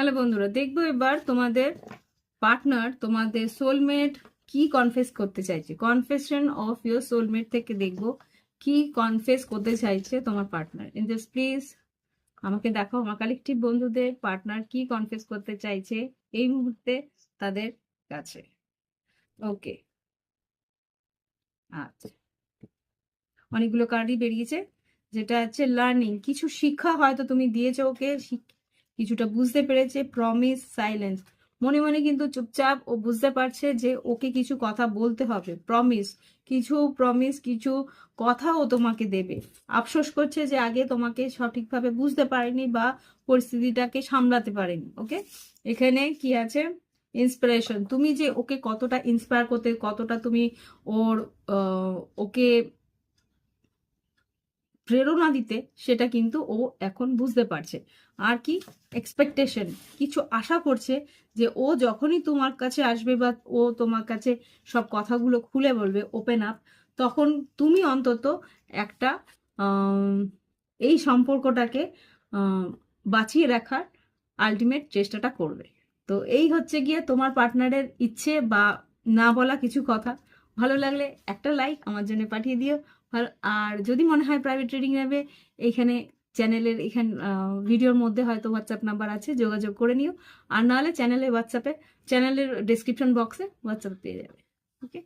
তাহলে বন্ধুরা দেখবো এবার তোমাদের পার্টনার, তোমাদের সোলমেট কি কনফেস করতে চাইছে। কনফেশন অফ ইউর সোলমেট থেকে দেখবো কি কনফেস করতে চাইছে তোমার পার্টনার। ইন দিস প্লিজ আমাকে দেখাও আমার কালেকটিভ বন্ধুদের পার্টনার কি কনফেস করতে চাইছে এই মুহূর্তে তাদের কাছে। ওকে, আচ্ছা, অনেকগুলো কার্ডই বেরিয়েছে, যেটা হচ্ছে লার্নিং, কিছু শিক্ষা হয়তো তুমি দিয়েছো ওকে, কিছুটা বুঝতে পেরেছে। প্রমিস, সাইলেন্স, মনে মনে কিন্তু চুপচাপ ও বুঝতে পারছে যে ওকে কিছু কথা বলতে হবে। প্রমিস কিছু কথা ও তোমাকে দেবে। আফসোস করছে যে আগে তোমাকে সঠিকভাবে বুঝতে পারেনি বা পরিস্থিতিটাকে সামলাতে পারেনি। ওকে, এখানে কি আছে, ইন্সপিরেশন, তুমি যে ওকে কতটা ইন্সপায়ার করতে, কতটা তুমি ওর ওকে প্রেরণা দিতে, সেটা কিন্তু ও এখন বুঝতে পারছে। আর কি, এক্সপেকটেশন, কিছু আশা করছে যে ও যখনই তোমার কাছে আসবে বা ও তোমার কাছে সব কথাগুলো খুলে বলবে, ওপেন আপ, তখন তুমি অন্তত একটা এই সম্পর্কটাকে বাঁচিয়ে রাখার আলটিমেট চেষ্টাটা করবে। তো এই হচ্ছে গিয়ে তোমার পার্টনারের ইচ্ছে বা না বলা কিছু কথা। ভালো লাগলে একটা লাইক আমার জন্য পাঠিয়ে দিও। আর যদি মনে হয় প্রাইভেট রিডিং নেবে, এইখানে চ্যানেলের এখানে ভিডিওর মধ্যে হয়তো হোয়াটসঅ্যাপ নাম্বার আছে, যোগাযোগ করে নিও। আর নাহলে চ্যানেলের ডিসক্রিপশন বক্সে হোয়াটসঅ্যাপ পেয়ে যাবে। ওকে।